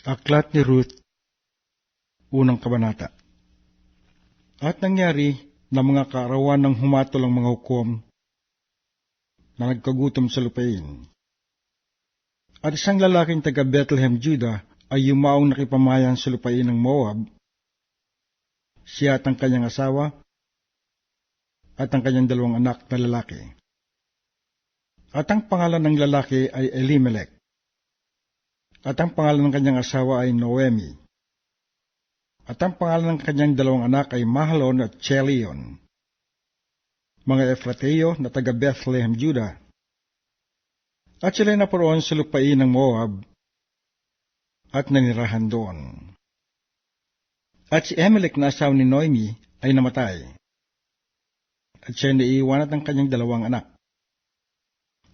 Aklat ni Ruth, unang kabanata. At nangyari na mga kaarawan ng humatol ang mga hukom na nagkagutom sa lupain. At isang lalaking taga Bethlehem, Juda, ay yumaong nakipamayan sa lupain ng Moab, siya at ang kanyang asawa at ang kanyang 2 anak na lalaki. At ang pangalan ng lalaki ay Elimelech, at ang pangalan ng kanyang asawa ay Noemi. At ang pangalan ng kanyang 2 anak ay Mahlon at Chelion, mga Efrateo na taga Bethlehem, Juda. At sila'y napuroon sa lupain ng Moab at nanirahan doon. At si Elimelech na asawa ni Noemi ay namatay, at siya'y naiiwan at ang kanyang 2 anak.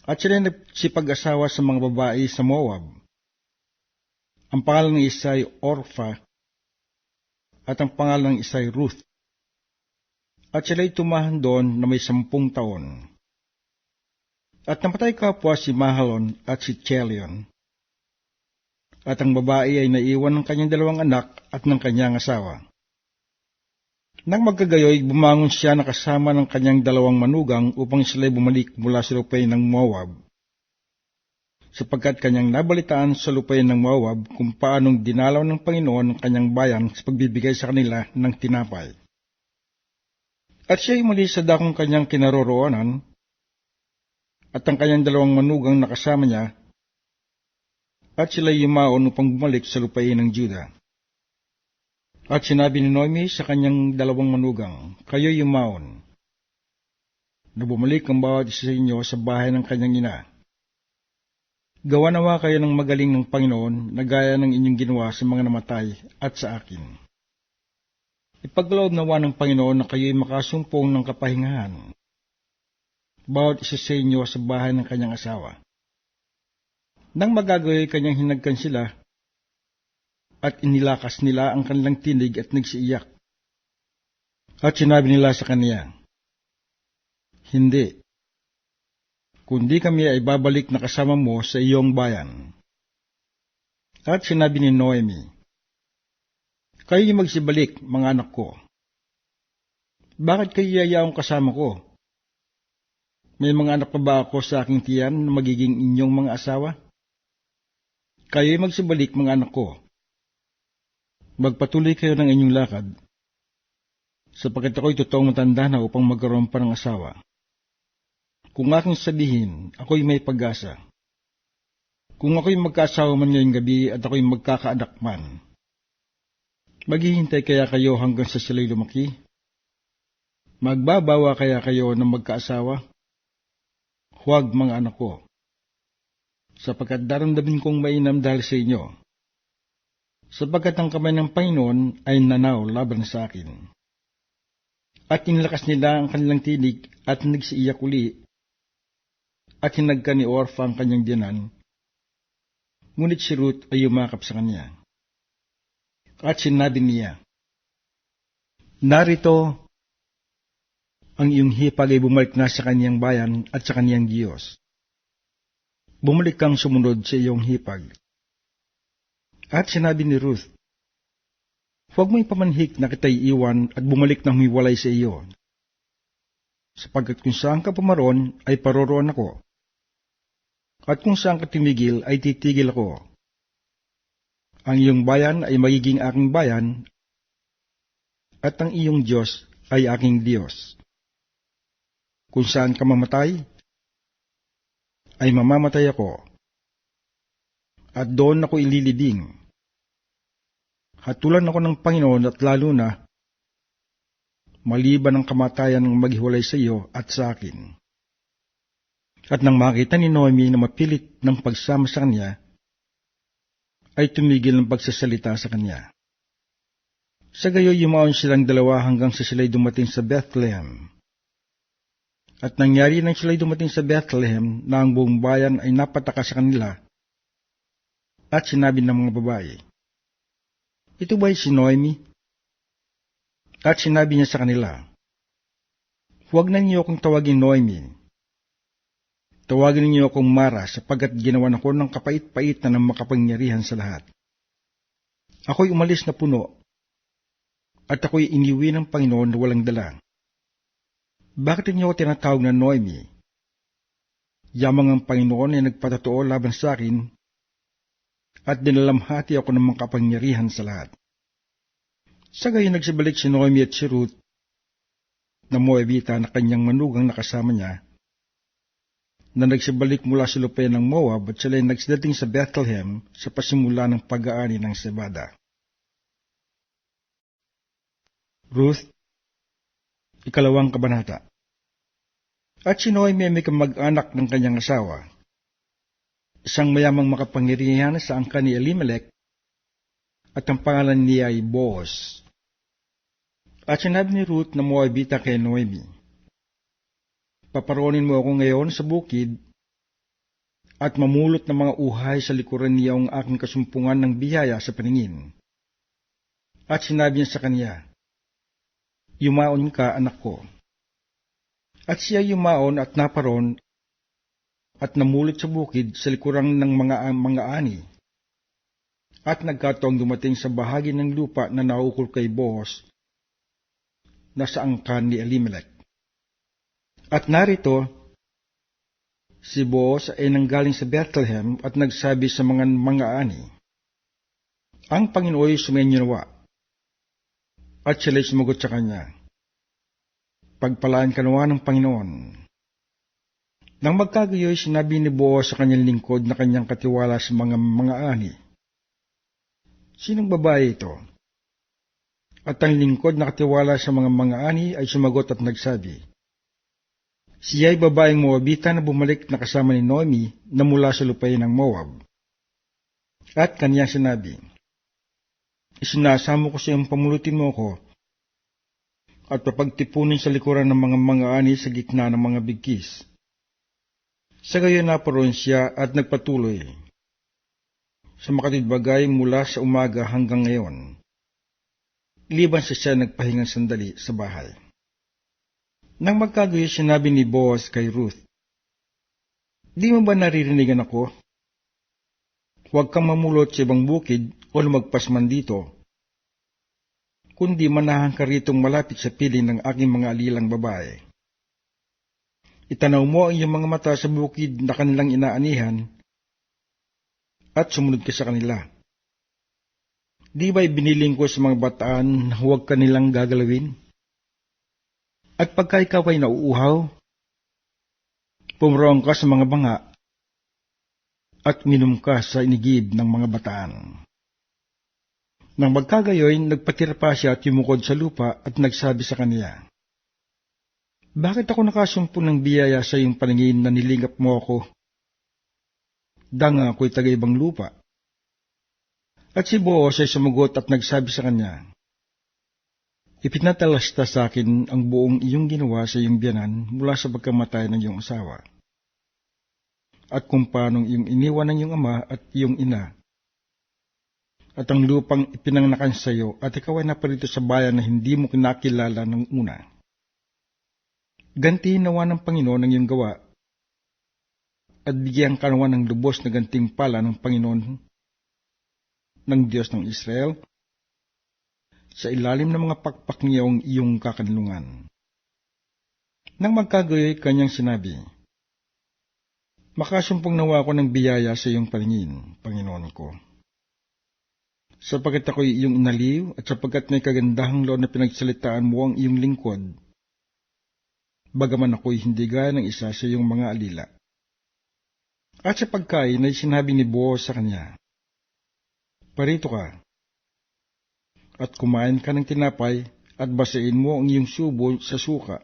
At sila'y nagsipag-asawa sa mga babae sa Moab. Ang pangalan ng isa ay Orpha, at ang pangalan ng isa ay Ruth. At sila'y tumahan doon na may 10 taon. At namatay kapwa si Mahlon at si Chelion. At ang babae ay naiwan ng kanyang 2 anak at ng kanyang asawa. Nang magkagayoy, bumangon siya na kasama ng kanyang 2 manugang upang sila'y bumalik mula sa lupain ng Moab, sapagkat kanyang nabalitaan sa lupain ng Moab kung paanong dinalaw ng Panginoon ang kanyang bayan sa pagbibigay sa kanila ng tinapay. At siya'y muli sa dakong kanyang kinaroroonan, at ang kanyang 2 manugang na kasama niya, at sila'y yumaon upang bumalik sa lupain ng Juda. At sinabi ni Noemi sa kanyang 2 manugang, "Kayo'y yumaon, na bumalik ang bawat isa sa inyo sa bahay ng kanyang ina. Gawa nawa kayo ng magaling ng Panginoon na gaya ng inyong ginawa sa mga namatay at sa akin. Ipagkaloob nawa ng Panginoon na kayo'y makasumpong ng kapahingahan, bawat isa sa inyo sa bahay ng kanyang asawa." Nang magagayoy kanyang hinagkan sila, at inilakas nila ang kanilang tinig at nagsiiyak. At sinabi nila sa kaniya, "Hindi, kundi kami ay babalik na kasama mo sa iyong bayan." At sinabi ni Noemi, "Kayo'y magsibalik, mga anak ko. Bakit kayo yayaong kasama ko? May mga anak pa ba ako sa aking tiyan na magiging inyong mga asawa? Kayo'y magsibalik, mga anak ko. Magpatuloy kayo ng inyong lakad, sapagkat ako'y totoong matanda na upang magkaroon pa ng asawa. Kung aking sabihin, ako'y may pag-asa. Kung ako'y magkaasawa man ngayong gabi at ako'y magkakaanak man, maghihintay kaya kayo hanggang sa sila'y lumaki? Magbabawa kaya kayo ng magkaasawa? Huwag, mga anak ko, sapagkat daramdamin kong mainam dahil sa inyo, sapagkat ang kamay ng Panginoon ay nanaw laban sa akin." At inlakas nila ang kanilang tinig at nagsiiyak uli, at hinagka ni Orpha ang kanyang diyanan, ngunit si Ruth ay yumakap sa kanya. At sinabi niya, "Narito, ang iyong hipag ay bumalik na sa kanyang bayan at sa kanyang Diyos. Bumalik kang sumunod sa iyong hipag." At sinabi ni Ruth, "Huwag mo ipamanhik na kita'y iwan at bumalik ng humiwalay sa iyo, sapagkat kung saan ka pumaroon ay paroroon ako, at kung saan ka tumigil ay titigil ako. Ang iyong bayan ay magiging aking bayan, at ang iyong Diyos ay aking Diyos. Kung saan ka mamatay, ay mamamatay ako, at doon ako ililibing. Hatulan ako ng Panginoon at lalo na, maliban ang kamatayan ng maghiwalay sa iyo at sa akin." At nang makita ni Noemi na mapilit ng pagsama sa kanya, ay tumigil ng pagsasalita sa kanya. Sa gayoy yumaon silang 2 hanggang sa sila'y dumating sa Bethlehem. At nangyari nang sila'y dumating sa Bethlehem na ang buong bayan ay napataka sa kanila, at sinabi ng mga babae, "Ito ba'y si Noemi?" At sinabi niya sa kanila, "Huwag na niyo akong tawagin Noemi. Tawagin ninyo akong Mara, sapagkat ginawan ako ng kapait-pait na ng makapangyarihan sa lahat. Ako'y umalis na puno, at ako'y iniwi ng Panginoon na walang dala. Bakit niyo ako tinatawag na Noemi? Yamang ang Panginoon ay nagpatotoo laban sa akin, at dinalamhati ako ng mga kapangyarihan sa lahat. Sa gayon nagsibalik si Noemi at si Ruth, na Moabita na kanyang manugang nakasama niya, na nagsibalik mula sa lupain ng Moab at sila'y nagsidating sa Bethlehem sa pasimula ng pag-aani ng Sebada. Ruth, 2 kabanata. At si Noemi ay may kamag-anak ng kanyang asawa, isang mayamang makapangyarihan sa angkan ni Elimelech, at ang pangalan niya ay Boaz. At sinabi ni Ruth na Moabita kay Noemi, paparoonin mo ako ngayon sa bukid, at mamulot ng mga uhay sa likuran niya ang aking kasumpungan ng biyaya sa paningin. At sinabi niya sa kanya, yumaon ka, anak ko. At siya yumaon at naparon, at namulot sa bukid sa likuran ng mga ani. At nagkataong dumating sa bahagi ng lupa na naukol kay Boaz, na sa angkan ni Elimelech. At narito, si Boaz ay nanggaling sa Bethlehem at nagsabi sa mga ani, ang Panginoon ay sumainyo nawa. At sila'y sumagot sa kanya, pagpalaan ka nawa ng Panginoon. Nang magkagayoy, sinabi ni Boaz sa kanyang lingkod na kanyang katiwala sa mga ani, sinong babae ito? At ang lingkod na katiwala sa mga ani ay sumagot at nagsabi, siya ay babaeng Moabita na bumalik na kasama ni Noemi na mula sa lupain ng Moab. At kanya sinabi, isinasamo ko sa iyong pamulutin mo ko, at papagtipunin sa likuran ng mga ani sa gitna ng mga bigkis. Sa gayon naparoon siya at nagpatuloy sa makatidbagay mula sa umaga hanggang ngayon, liban sa siya nagpahingang sandali sa bahay. Nang magkagayoy, sinabi ni Boaz kay Ruth, di mo ba naririnigan ako? Huwag kang mamulot sa ibang bukid o lumagpas man dito, kundi manahan ka ritong malapit sa piling ng aking mga alilang babae. Itanaw mo ang iyong mga mata sa bukid na kanilang inaanihan, at sumunod ka sa kanila. Di ba'y biniling ko sa mga bataan na huwag kanilang gagalawin? At pagka ikaw ay nauuhaw, pumurong ka sa mga banga, at minom ka sa inigib ng mga bataan. Nang magkagayoy, nagpatira pa siya at yumukod sa lupa at nagsabi sa kaniya, bakit ako nakasumpo ng biyaya sa iyong paningin na nilingap mo ako? Danga ako'y taga-ibang lupa. At si Boaz ay sumagot at nagsabi sa kanya, ipinatalasta sa akin ang buong iyong ginawa sa iyong biyanan mula sa pagkamatay ng iyong asawa, at kung paanong iyong iniwan ng iyong ama at iyong ina, at ang lupang ipinangnakan sa iyo, at ikaw ay naparito sa bayan na hindi mo kinakilala ng una. Gantihin nawa ng Panginoon ang iyong gawa, at bigyan ka nawa ng lubos na gantimpala ng Panginoon ng Diyos ng Israel, sa ilalim ng mga pakpak niya ang iyong kakanlungan. Nang magkagayoy, kanyang sinabi, makasumpong nawa ako ng biyaya sa iyong paningin, Panginoon ko. Sapagkat ako'y iyong inaliw, at sapagkat may kagandahang loob na pinagsalitaan mo ang iyong lingkod, bagaman ako'y hindi gaya ng isa sa iyong mga alila. At sa pagkain ay sinabi ni Boaz sa kanya, parito ka, at kumain ka ng tinapay, at basain mo ang iyong subo sa suka.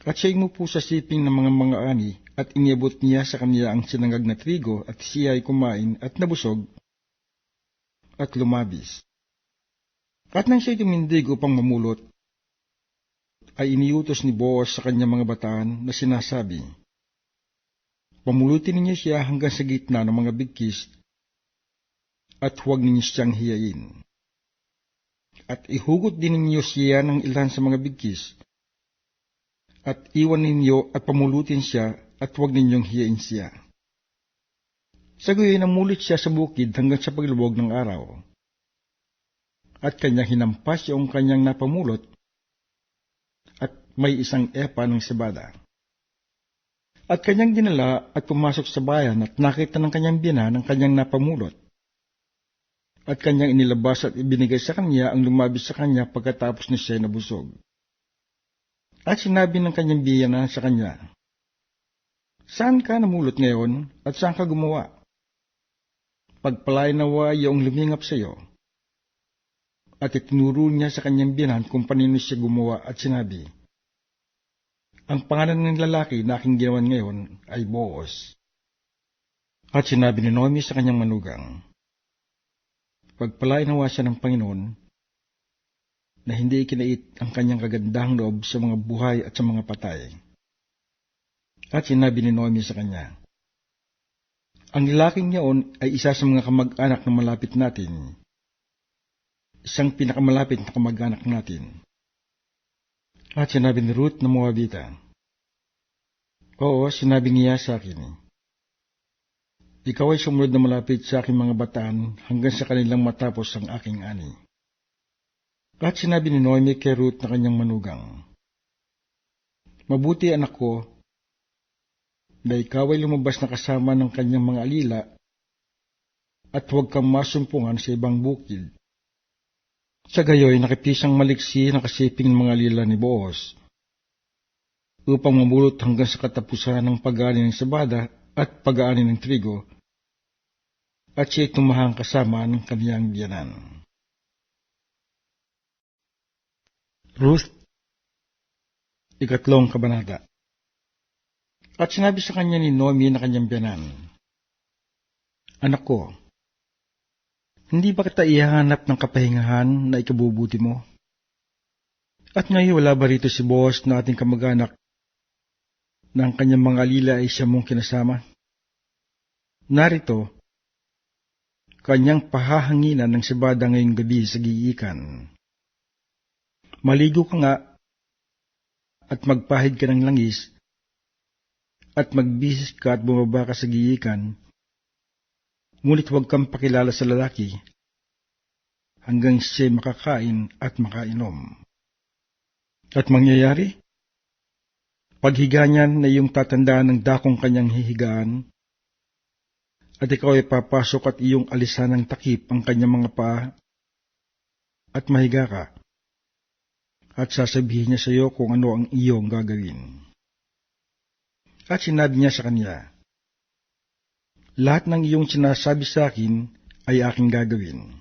At siya mo po sa siping ng mga ani, at iniabot niya sa kanya ang sinangag na trigo, at siya ay kumain at nabusog, at lumabis. At nang siya'y tumindig upang mamulot, ay iniutos ni Boaz sa kanyang mga bataan na sinasabi, pamulutin ninyo siya hanggang sa gitna ng mga bigkis, at huwag ninyo siyang hiyain. At ihugot din ninyo siya ng ilan sa mga bigkis, at iwan ninyo at pamulutin siya, at huwag ninyong hiyain siya. Sa gayon namulit siya sa bukid hanggang sa paglubog ng araw. at kanyang hinampas yung kanyang napamulot at may isang epa ng sebada. At kanyang dinala at pumasok sa bayan at nakita ng kanyang biyanan ang kanyang napamulot. At kanyang inilabas at ibinigay sa kanya ang lumabis sa kanya pagkatapos na siya nabusog. At sinabi ng kanyang biyanan sa kanya, "Saan ka namulot ngayon at saan ka gumawa? Pagpalain nawa iyong lumingap sa iyo." At itinuro niya sa kanyang biyanan kung panino siya gumawa at sinabi, "Ang pangalan ng lalaki na aking ginawan ngayon ay Boaz." At sinabi ni Naomi sa kanyang manugang, "Pagpalain nawa siya ng Panginoon na hindi ikinait ang kanyang kagandahang loob sa mga buhay at sa mga patay." At sinabi ni Naomi sa kanya, "Ang lalaking yaon ay isa sa mga kamag-anak na malapit natin, isang pinakamalapit na kamag-anak natin." At sinabi ni Ruth na Moabita, "Oo, sinabi niya sa akin, ikaw ay sumunod na malapit sa aking mga bataan hanggang sa kanilang matapos ang aking ani." At sinabi ni Naomi kay Ruth na kanyang manugang, "Mabuti anak ko, na ikaw ay lumabas na kasama ng kanyang mga alila at huwag kang masumpungan sa ibang bukid." Sa gayoy, nakipisang maliksi na kasiping ng mga alila ni Boaz upang mamulot hanggang sa katapusan ng pag-aani ng sabada at pag-aani ng trigo, at siya'y tumahang kasama ng kaniyang biyanan. Ruth, 3 kabanata. At sinabi sa kanya ni Naomi na kanyang biyanan, "Anak ko, hindi ba kita ihahanap ng kapahingahan na ikabubuti mo? At ngayon wala ba rito si Boaz na ating kamag-anak na ang kanyang mga alila ay siya mong kinasama? Narito, kanyang pahahanginan ng sebada ngayong gabi sa giikan. Maligo ka nga at magpahid ka ng langis at magbihis ka at bumaba ka sa giikan, ngunit huwag kang pakilala sa lalaki hanggang siya'y makakain at makainom. At mangyayari, paghiga niyan na iyong tatandaan ng dakong kanyang hihigaan, at ikaw ay papasok at iyong alisan ng takip ang kanyang mga paa, at mahiga ka, at sasabihin niya sa iyo kung ano ang iyong gagawin." At sinabi niya sa kanya, "Lahat ng iyong sinasabi sa akin ay aking gagawin."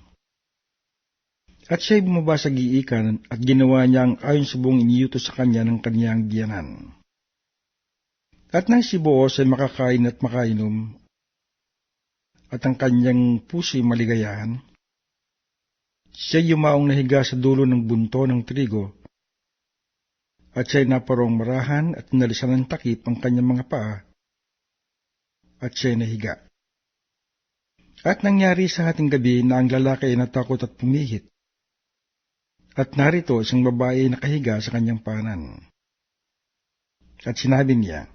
At siya'y bumaba sa giikan at ginawa niya ang ayon sa buong iniutos sa kanya ng kaniyang biyanan. At nang si Boaz ay makakain at makainom, at ang kanyang puso'y maligayahan, siya'y yumaong nahiga sa dulo ng bunto ng trigo, at siya'y naparong marahan at nalisan ng takip ang kanyang mga paa, at siya'y nahiga. At nangyari sa hating gabi na ang lalaki ay natakot at pumihit, at narito isang babae ay nakahiga sa kanyang paanan. At sinabi niya,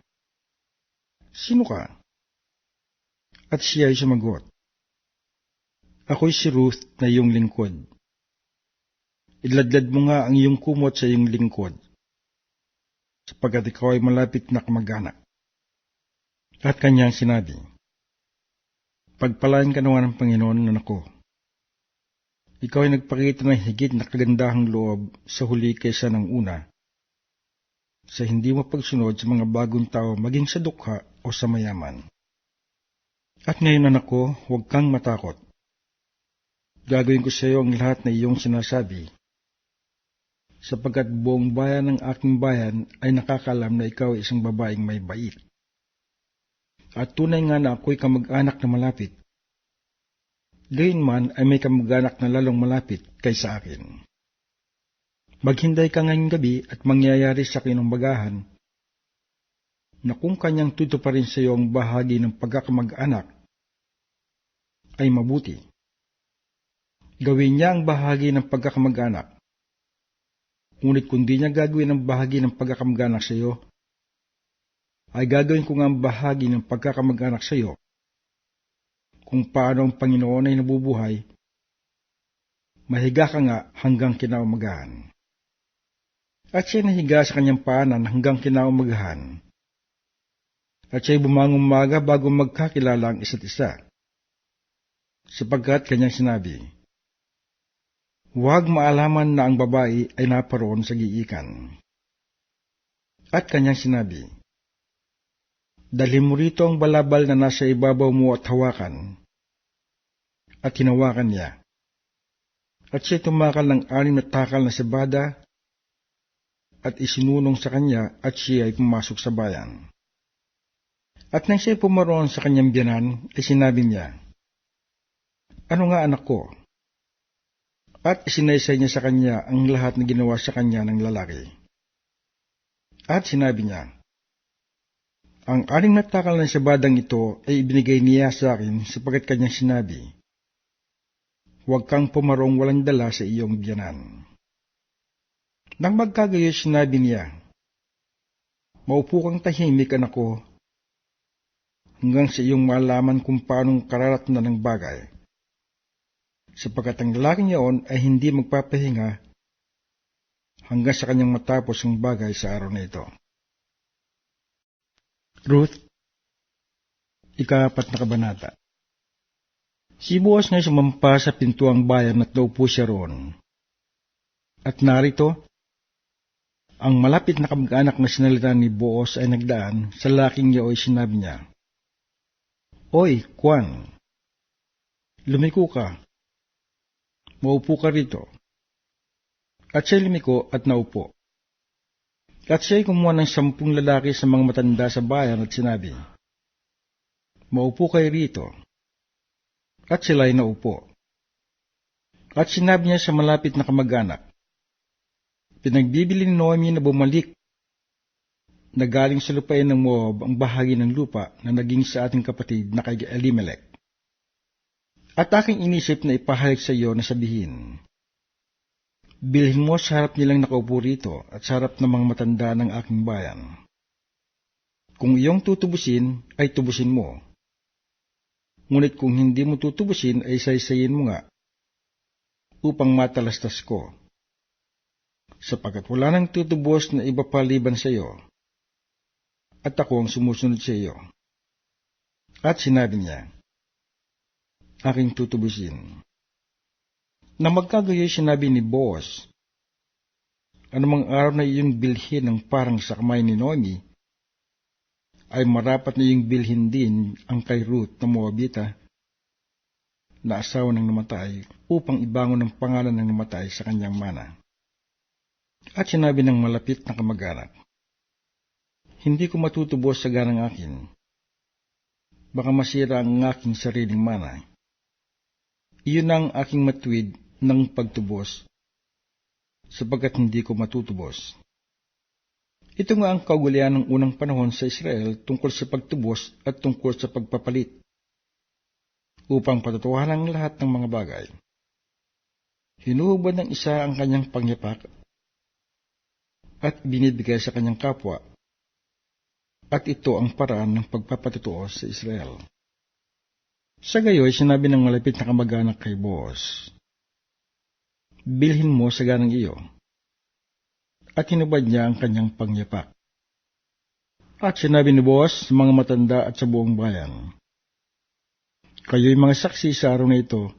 "Sino ka?" At siya ay sumagot, "Ako'y si Ruth na iyong lingkod. Idladlad mo nga ang iyong kumot sa iyong lingkod, sapagkat ikaw ay malapit na kamag-anak." At kanyang sinabi, "Pagpalain ka nawa ng Panginoon, anak ko. Ikaw ay nagpakita ng higit na kagandahang loob sa huli kaysa ng una, sa hindi mo pagsunod sa mga bagong tao maging sa dukha o sa mayaman. At ngayon, anak ko, huwag kang matakot. Gagawin ko sa iyo ang lahat na iyong sinasabi, sapagkat buong bayan ng aking bayan ay nakakalam na ikaw ay isang babaeng may bait. At tunay nga na ako'y kamag-anak na malapit. Gayunman ay may kamag-anak na lalong malapit kaysa akin. Maghinday ka ngayong gabi at mangyayari sa akin ang bagahan, na kung kanyang tutuparin sa iyo ang bahagi ng pagkakamag-anak, ay mabuti. Gawin niya ang bahagi ng pagkakamag-anak. Ngunit kung di niya gagawin ang bahagi ng pagkakamag-anak sa iyo, ay gagawin ko nga ang bahagi ng pagkakamag-anak sa iyo. Kung paano ang Panginoon ay nabubuhay, mahiga ka nga hanggang kinaumagahan. At siya nahiga sa kanyang paanan hanggang kinaumagahan. At siya'y bumangon umaga bago magkakilala ang isa't isa. Sapagkat kanyang sinabi, huwag maalaman na ang babae ay naparoon sa giikan. At kanyang sinabi, dalhin mo rito ang balabal na nasa ibabaw mo at hawakan. At hinawakan niya. At siya tumakal ng 6 na takal na sebada at isinunong sa kanya at siya ay pumasok sa bayan. At nang siya pumaroon sa kanyang biyanan, ay sinabi niya, ano nga anak ko? At isinaysay niya sa kanya ang lahat na ginawa sa kanya ng lalaki. At sinabi niya, ang 6 na takal ng sebadang ito ay ibinigay niya sa akin sapagkat kanyang sinabi, huwag kang pumarong walang dala sa iyong biyanan. Nang magkagayo sinabi niya, maupo kang tahimik anak ko, hanggang sa iyong malaman kung paanong kararatnan ng bagay. Sapagkat ang lalaking iyon ay hindi magpapahinga hanggang sa kanyang matapos ang bagay sa araw na ito. Ruth, 4 na kabanata. Si Boaz ngay sumampa sa pintuang bayan at naupo siya roon. At narito, ang malapit na kamag-anak na sinalita ni Boaz ay nagdaan sa lalaking niya o sinabi niya, oy, Kwan, lumiko ka, maupo ka rito. At siya'y lumiko at naupo. At siya'y kumuha ng 10 lalaki sa mga matanda sa bayan at sinabi, maupo kayo rito. At sila'y naupo. At sinabi niya sa malapit na kamag-anak, pinagbibili ni Naomi na bumalik na galing sa lupain ng Moab ang bahagi ng lupa na naging sa ating kapatid na kay Elimelech. At aking inisip na ipahayag sa iyo na sabihin, bilhin mo sa harap nilang nakaupo rito at sa harap ng mga matanda ng aking bayan. Kung iyong tutubusin, ay tubusin mo. Ngunit kung hindi mo tutubusin, ay saysayin mo nga, upang matalastas ko. Sapagkat wala nang tutubos na iba paliban sa iyo, at ako ang sumusunod sa iyo. At sinabi niya, aking tutubusin. Na magkagayoy sinabi ni Boaz, anumang araw na iyong bilhin ng parang sa kamay ni Naomi, ay marapat na iyong bilhin din ang kay Ruth na Moabita, na asawa ng namatay, upang ibangon ang pangalan ng namatay sa kanyang mana. At sinabi ng malapit na kamag-anak, hindi ko matutubos sa ganang akin. Baka masira ang aking sariling mana. Iyon ang aking matuwid ng pagtubos, sapagkat hindi ko matutubos. Ito nga ang kaugalian ng unang panahon sa Israel tungkol sa pagtubos at tungkol sa pagpapalit, upang patutuhanan ang lahat ng mga bagay. Hinuhubad ng isa ang kanyang pangyapak, at binibigay sa kanyang kapwa, at ito ang paraan ng pagpapatutuo sa Israel. Sa gayoy, sinabi ng malapit na kamag-anak kay Boaz, bilhin mo sa ganang iyo, at hinubad niya ang kanyang pangyapak. At sinabi ni Boaz sa mga matanda at sa buong bayan, kayo'y mga saksi sa araw na ito,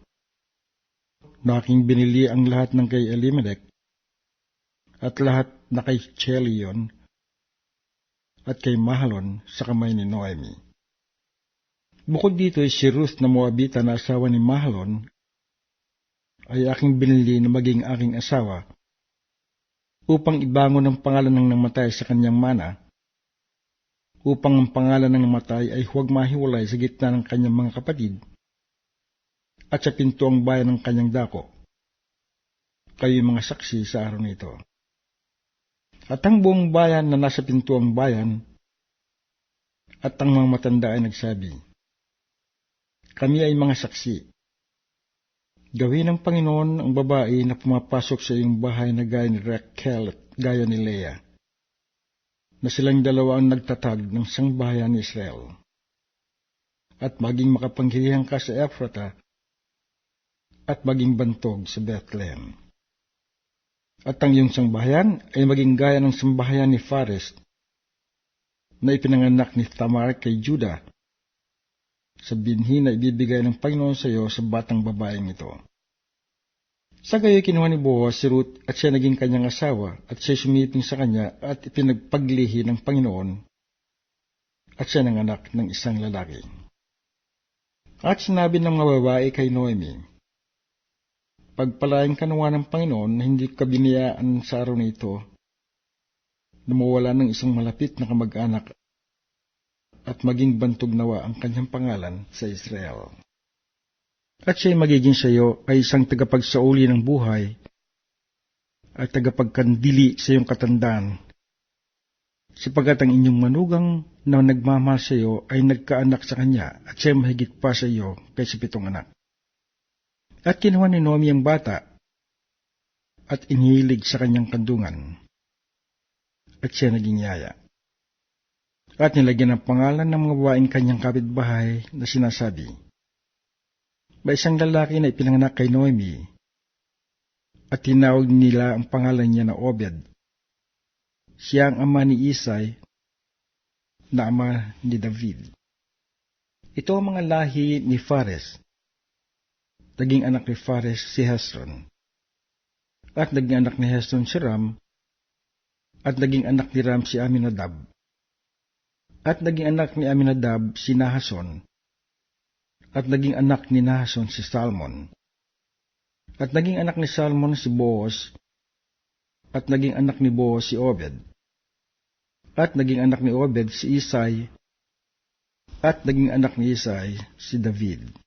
na aking binili ang lahat ng kay Elimelech, at lahat na kay Chelion, at kay Mahlon sa kamay ni Naomi. Bukod dito ay si Ruth na Moabita na asawa ni Mahlon ay aking binili na maging aking asawa upang ibangon ang pangalan ng namatay sa kanyang mana, upang ang pangalan ng namatay ay huwag mahiwalay sa gitna ng kanyang mga kapatid at sa pintuang bayan ng kanyang dako. Kayo'y mga saksi sa araw na ito. At ang buong bayan na nasa pintuang bayan at ang mga matanda ay nagsabi, kami ay mga saksi. Gawin ng Panginoon ang babae na pumapasok sa iyong bahay na gaya ni Rachel at gaya ni Leah, na silang dalawa ang nagtatag ng sangbahayan ni Israel. At maging makapangyarihan ka sa Ephrata at maging bantog sa Bethlehem. At ang iyong sambahayan ay maging gaya ng sambahayan ni Phares na ipinanganak ni Tamar kay Judah sa binhi na ibibigay ng Panginoon sa iyo sa batang babaeng ito. Sa gayoy kinuha ni Boaz si Ruth at siya naging kanyang asawa at siya sumiting sa kanya at ipinagpaglihi ng Panginoon at siya nanganak ng isang lalaki. At sinabi ng mga babae kay Noemi, pagpalain ka nawa ng Panginoon na hindi ka biniyaan sa araw na ito na mawala ng isang malapit na kamag-anak at maging bantog nawa ang kanyang pangalan sa Israel. At siya'y magiging sa iyo ay isang tagapagsauli ng buhay at tagapagkandili sa iyong katandaan, sapagat ang inyong manugang na nagmamahal sa iyo ay nagkaanak sa kanya at siya'y mahigit pa sa iyo kaysa 7 anak. At kinuha ni Noemi ang bata at inihilig sa kanyang kandungan at siya naging yaya. At nilagyan ng pangalan ng mga babaeng kanyang kapitbahay na sinasabi, may isang lalaki na ipinanganak kay Noemi at tinawag nila ang pangalan niya na Obed. Siya ang ama ni Isay na ama ni David. Ito ang mga lahi ni Phares. Naging anak ni Phares si Hezron. At naging anak ni Hezron si Ram. At naging anak ni Ram si Aminadab. At naging anak ni Aminadab si Nahason. At naging anak ni Nahason si Salmon. At naging anak ni Salmon si Boaz. At naging anak ni Boaz si Obed. At naging anak ni Obed si Isay. At naging anak ni Isay si David.